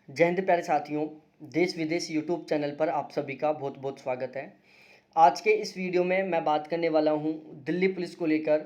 जय हिंद प्यारे साथियों। देश विदेश यूट्यूब चैनल पर आप सभी का बहुत बहुत स्वागत है। आज के इस वीडियो में मैं बात करने वाला हूं दिल्ली पुलिस को लेकर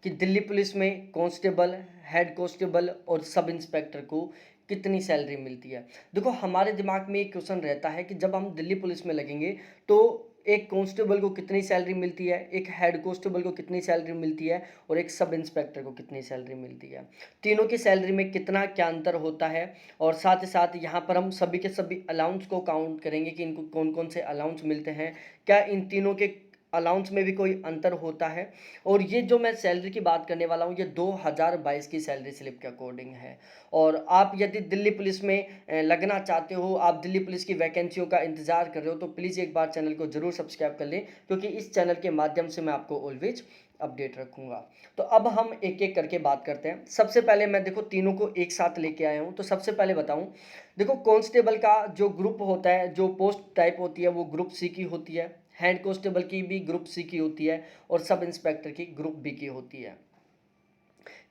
कि दिल्ली पुलिस में कांस्टेबल, हेड कांस्टेबल और सब इंस्पेक्टर को कितनी सैलरी मिलती है। देखो, हमारे दिमाग में एक क्वेश्चन रहता है कि जब हम दिल्ली पुलिस में लगेंगे तो एक कांस्टेबल को कितनी सैलरी मिलती है, एक हेड कांस्टेबल को कितनी सैलरी मिलती है और एक सब इंस्पेक्टर को कितनी सैलरी मिलती है। तीनों की सैलरी में कितना क्या अंतर होता है और साथ ही साथ यहाँ पर हम सभी के सभी अलाउंस को काउंट करेंगे कि इनको कौन कौन से अलाउंस मिलते हैं, क्या इन तीनों के अलाउंस में भी कोई अंतर होता है। और ये जो मैं सैलरी की बात करने वाला हूँ ये 2022 की सैलरी स्लिप के अकॉर्डिंग है। और आप यदि दिल्ली पुलिस में लगना चाहते हो, आप दिल्ली पुलिस की वैकेंसियों का इंतज़ार कर रहे हो, तो प्लीज़ एक बार चैनल को ज़रूर सब्सक्राइब कर लें, क्योंकि इस चैनल के माध्यम से मैं आपको ऑलवेज अपडेट रखूंगा। तो अब हम एक एक करके बात करते हैं। सबसे पहले मैं देखो तीनों को एक साथ लेके आया हूँ। तो सबसे पहले बताऊँ, देखो कांस्टेबल का जो ग्रुप होता है, जो पोस्ट टाइप होती है वो ग्रुप सी की होती है, हेड कांस्टेबल की भी ग्रुप सी की होती है और सब इंस्पेक्टर की ग्रुप बी की होती है।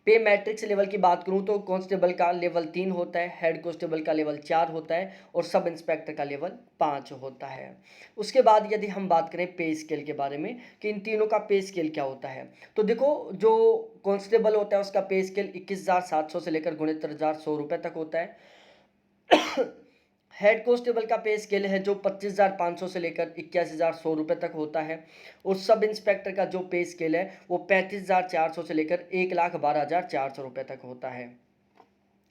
पे मैट्रिक्स लेवल की बात करूं तो कांस्टेबल का लेवल 3 होता है, हेड कांस्टेबल का लेवल 4 होता है और सब इंस्पेक्टर का लेवल 5 होता है। उसके बाद यदि हम बात करें पे स्केल के बारे में कि इन तीनों का पे स्केल क्या होता है, तो देखो जो कांस्टेबल होता है उसका पे स्केल 21,700 से लेकर 69,100 रुपये तक होता है। हेड कांस्टेबल का पे स्केल है जो 25,500 से लेकर 81,100 रुपये तक होता है और सब इंस्पेक्टर का जो पे स्केल है वो 35,400 से लेकर 1,12,400 रुपये तक होता है।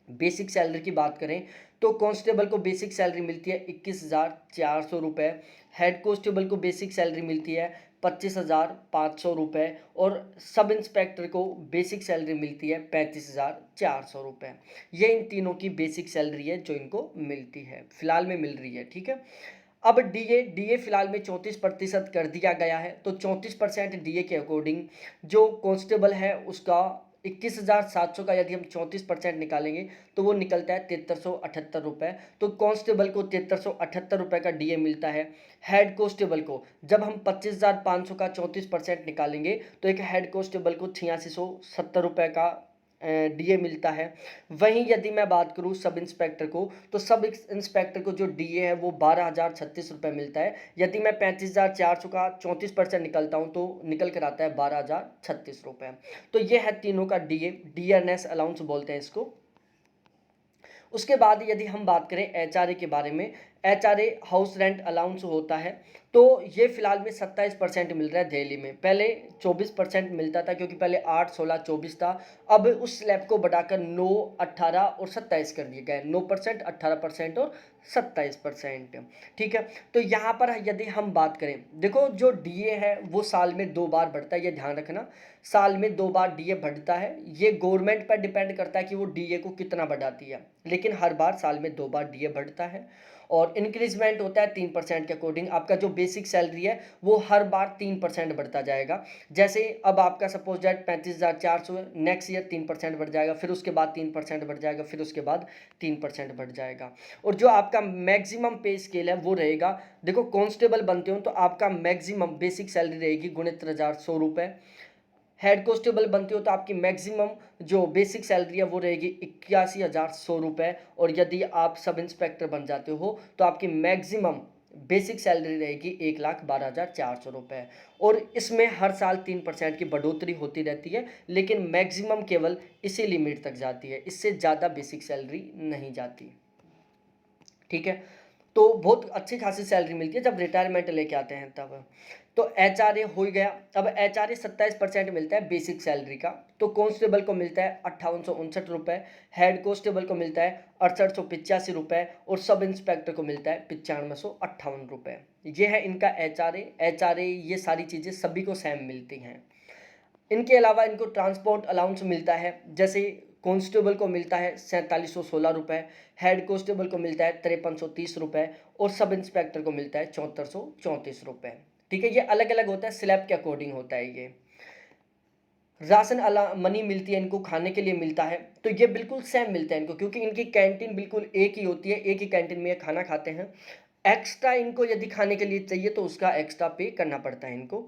बेसिक सैलरी की बात करें तो कांस्टेबल को बेसिक सैलरी मिलती है 21,400 रुपये, हेड कांस्टेबल को बेसिक सैलरी मिलती है 25,500 रुपये और सब इंस्पेक्टर को बेसिक सैलरी मिलती है 35,400 रुपये। ये इन तीनों की बेसिक सैलरी है जो इनको मिलती है, फिलहाल में मिल रही है। ठीक है। अब डीए फिलहाल में 34% कर दिया गया है। तो 34% डीए के अकॉर्डिंग जो कांस्टेबल है उसका 21,700 का यदि हम 34% निकालेंगे तो वो निकलता है 7378 रुपये। तो कांस्टेबल को 7378 रुपये का डीए मिलता है। हेड कांस्टेबल को जब हम 25,500 का 34% निकालेंगे तो एक हेड कांस्टेबल को 8670 रुपये का डीए मिलता है। वहीं यदि मैं बात करूं सब इंस्पेक्टर को, तो सब इंस्पेक्टर को जो डीए है वो 12,036 रुपये मिलता है। यदि मैं 35,400 का 34% निकलता हूं तो निकल कर आता है 12,036 रुपये। तो ये है तीनों का डीए, डीएनएस अलाउंस बोलते हैं इसको। उसके बाद यदि हम बात करें एचआरए के बारे में, एचआरए हाउस रेंट अलाउंस होता है। तो ये फिलहाल में 27% मिल रहा है दिल्ली में। पहले 24% मिलता था, क्योंकि पहले 8, 16, 24 था। अब उस स्लैब को बढ़ाकर 9, 18 और 27 कर दिया गया है। 9%, 18% और 27%। ठीक है। तो यहाँ पर यदि हम बात करें, देखो जो डीए है वो साल में 2 बार बढ़ता है, ये ध्यान रखना। साल में 2 बार डीए बढ़ता है। ये गवर्नमेंट पर डिपेंड करता है कि वो डीए को कितना बढ़ाती है, लेकिन हर बार साल में 2 बार डीए बढ़ता है। और इंक्रीजमेंट होता है 3% के अकॉर्डिंग। आपका जो बेसिक सैलरी है वो हर बार 3% बढ़ता जाएगा। जैसे अब आपका सपोज दैट 35,400 है, नेक्स्ट ईयर 3% बढ़ जाएगा, फिर उसके बाद 3% बढ़ जाएगा, फिर उसके बाद 3% बढ़ जाएगा। और जो आपका मैक्सिमम पे स्केल है वो रहेगा, देखो कांस्टेबल बनते हो तो आपका मैक्सिमम बेसिक सैलरी रहेगी 69,100 रुपये। हेड कांस्टेबल बनते हो तो आपकी मैक्सिमम जो बेसिक सैलरी है वो रहेगी 81,100 रुपये। और यदि आप सब इंस्पेक्टर बन जाते हो तो आपकी मैक्सिमम बेसिक सैलरी रहेगी 1,12,400 रुपये। और इसमें हर साल 3% की बढ़ोतरी होती रहती है, लेकिन मैक्सिमम केवल इसी लिमिट तक जाती है, इससे ज़्यादा बेसिक सैलरी नहीं जाती। ठीक है। तो बहुत अच्छी खासी सैलरी मिलती है जब रिटायरमेंट लेके आते हैं तब। तो एचआरए हो ही गया। अब एचआरए 27% मिलता है बेसिक सैलरी का। तो कांस्टेबल को मिलता है 5859 रुपये, हेड कांस्टेबल को मिलता है 6885 रुपये और सब इंस्पेक्टर को मिलता है 9558 रुपये। ये है इनका एचआरए ये सारी चीज़ें सभी को सेम मिलती हैं। इनके अलावा इनको ट्रांसपोर्ट अलाउंस मिलता है। जैसे कांस्टेबल को मिलता है 4716 रुपये, हेड कांस्टेबल को मिलता है 5330 रुपये और सब इंस्पेक्टर को मिलता है 7434 रुपये। ठीक है। ये अलग अलग होता है, स्लैब के अकॉर्डिंग होता है। ये राशन अला मनी मिलती है इनको, खाने के लिए मिलता है। तो ये बिल्कुल सेम मिलता है इनको, क्योंकि इनकी कैंटीन बिल्कुल एक ही होती है, एक ही कैंटीन में ये खाना खाते हैं। एक्स्ट्रा इनको यदि खाने के लिए चाहिए तो उसका एक्स्ट्रा पे करना पड़ता है इनको।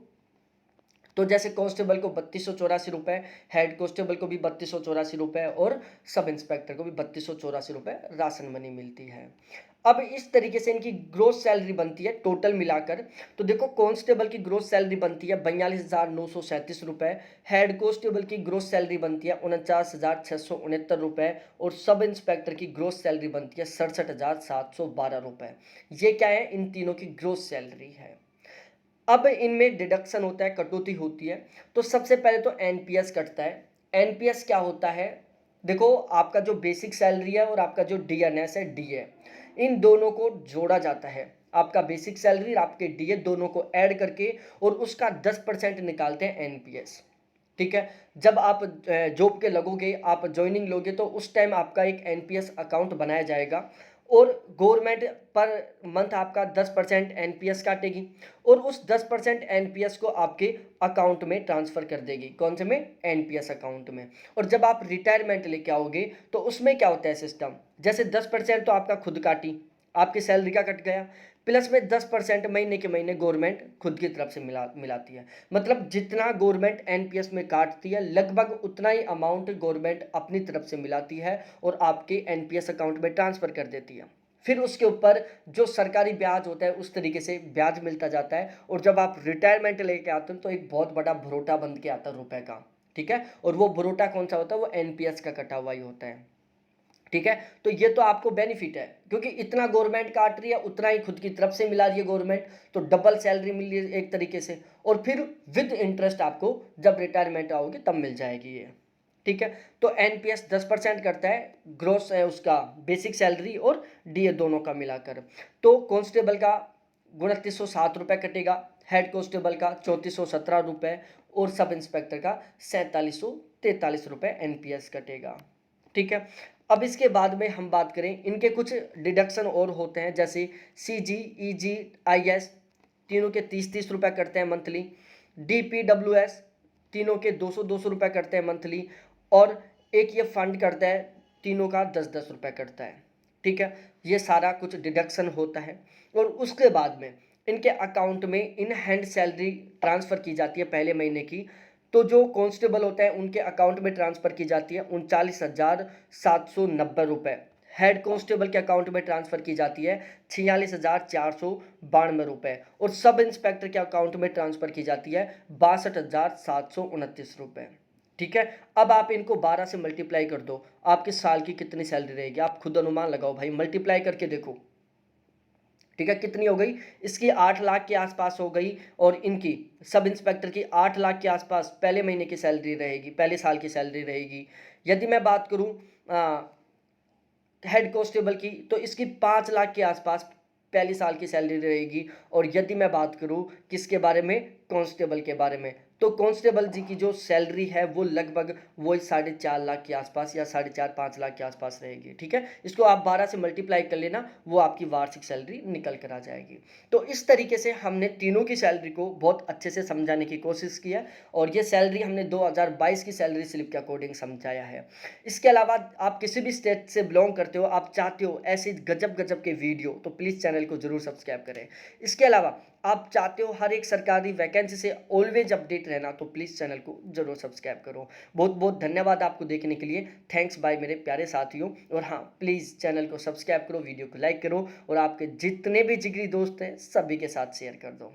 तो जैसे कांस्टेबल को 3284 रुपये, हेड कांस्टेबल को भी 3284 रुपये और सब इंस्पेक्टर को भी 3284 रुपये राशन मनी मिलती है। अब इस तरीके से इनकी ग्रोस सैलरी बनती है टोटल मिलाकर। तो देखो कांस्टेबल की ग्रोस सैलरी बनती है 42,937 रुपये, हेड कांस्टेबल की ग्रोस सैलरी बनती है 49,669 रुपये और सब इंस्पेक्टर की ग्रोस सैलरी बनती है 67,712 रुपये। ये क्या है, इन तीनों की ग्रोस सैलरी है। अब इनमें डिडक्शन होता है, कटौती होती है। तो सबसे पहले तो एनपीएस कटता है। एनपीएस क्या होता है, देखो आपका जो बेसिक सैलरी है और आपका जो डीएनएस है, डीए, इन दोनों को जोड़ा जाता है। आपका बेसिक सैलरी और आपके डीए दोनों को ऐड करके और उसका 10% निकालते हैं एनपीएस। ठीक है, जब आप जॉब के लगोगे, आप ज्वाइनिंग लोगे, तो उस टाइम आपका एक एनपीएस अकाउंट बनाया जाएगा और गवर्नमेंट पर मंथ आपका 10% एनपीएस काटेगी और उस 10% एनपीएस को आपके अकाउंट में ट्रांसफ़र कर देगी। कौन से में, एनपीएस अकाउंट में। और जब आप रिटायरमेंट लेके आओगे तो उसमें क्या होता है सिस्टम, जैसे 10% तो आपका खुद काटी, आपकी सैलरी का कट गया, प्लस में 10% महीने के महीने गवर्नमेंट खुद की तरफ से मिलाती है। मतलब जितना गवर्नमेंट एनपीएस में काटती है लगभग उतना ही अमाउंट गवर्नमेंट अपनी तरफ से मिलाती है और आपके एनपीएस अकाउंट में ट्रांसफ़र कर देती है। फिर उसके ऊपर जो सरकारी ब्याज होता है उस तरीके से ब्याज मिलता जाता है। और जब आप रिटायरमेंट लेके आते हो तो एक बहुत बड़ा भरोटा बन के आता है रुपए का। ठीक है, और वो भरोटा कौन सा होता है, वो एनपीएस का कटा हुआ ही होता है। ठीक है, तो ये तो आपको बेनिफिट है क्योंकि इतना गवर्नमेंट काट रही है उतना ही खुद की तरफ से मिला रही है गवर्नमेंट, तो डबल सैलरी मिल रही है एक तरीके से। और फिर विद इंटरेस्ट आपको जब रिटायरमेंट आओगे तब मिल जाएगी ये। ठीक है, तो एनपीएस 10% करता है ग्रोस है उसका बेसिक सैलरी और डीए दोनों का मिलाकर। तो कांस्टेबल का 2907 रुपये कटेगा, हेड कांस्टेबल का 3417 रुपये और सब इंस्पेक्टर का 4743 रुपये एनपीएस कटेगा। ठीक है, अब इसके बाद में हम बात करें, इनके कुछ डिडक्शन और होते हैं, जैसे सीजी, ईजी, आईएस तीनों के 30-30 रुपये करते हैं मंथली, डीपीडब्ल्यूएस तीनों के 200-200 रुपये करते हैं मंथली, और एक ये फंड करता है तीनों का 10-10 रुपये करता है। ठीक है, ये सारा कुछ डिडक्शन होता है। और उसके बाद में इनके अकाउंट में इन हैंड सैलरी ट्रांसफ़र की जाती है पहले महीने की। तो जो कांस्टेबल होता है उनके अकाउंट में ट्रांसफ़र की जाती है 39,790 रुपये, हेड कांस्टेबल के अकाउंट में ट्रांसफ़र की जाती है 46,492 रुपये और सब इंस्पेक्टर के अकाउंट में ट्रांसफ़र की जाती है 62,729 रुपये। ठीक है, अब आप इनको 12 से मल्टीप्लाई कर दो, आपके साल की कितनी सैलरी रहेगी, आप खुद अनुमान लगाओ भाई, मल्टीप्लाई करके देखो। ठीक है, कितनी हो गई, इसकी 8 लाख के आसपास हो गई और इनकी सब इंस्पेक्टर की 8 लाख के आसपास पहले महीने की सैलरी रहेगी, पहले साल की सैलरी रहेगी। यदि मैं बात करूं हेड कांस्टेबल की, तो इसकी 5 लाख के आसपास पहले साल की सैलरी रहेगी। और यदि मैं बात करूं किसके बारे में, कांस्टेबल के बारे में, तो कांस्टेबल जी की जो सैलरी है वो लगभग वही 4.5 लाख के आसपास या 4.5-5 लाख के आसपास रहेगी। ठीक है, इसको आप 12 से मल्टीप्लाई कर लेना, वो आपकी वार्षिक सैलरी निकल कर आ जाएगी। तो इस तरीके से हमने तीनों की सैलरी को बहुत अच्छे से समझाने की कोशिश की है और ये सैलरी हमने 2022 की सैलरी स्लिप के अकॉर्डिंग समझाया है। इसके अलावा आप किसी भी स्टेट से बिलोंग करते हो, आप चाहते हो ऐसे गजब गजब के वीडियो, तो प्लीज़ चैनल को जरूर सब्सक्राइब करें। इसके अलावा आप चाहते हो हर एक सरकारी वैकेंसी से ऑलवेज अपडेट रहना, तो प्लीज़ चैनल को जरूर सब्सक्राइब करो। बहुत बहुत धन्यवाद आपको देखने के लिए, थैंक्स बाय मेरे प्यारे साथियों। और हाँ, प्लीज़ चैनल को सब्सक्राइब करो, वीडियो को लाइक करो और आपके जितने भी जिगरी दोस्त हैं सभी के साथ शेयर कर दो।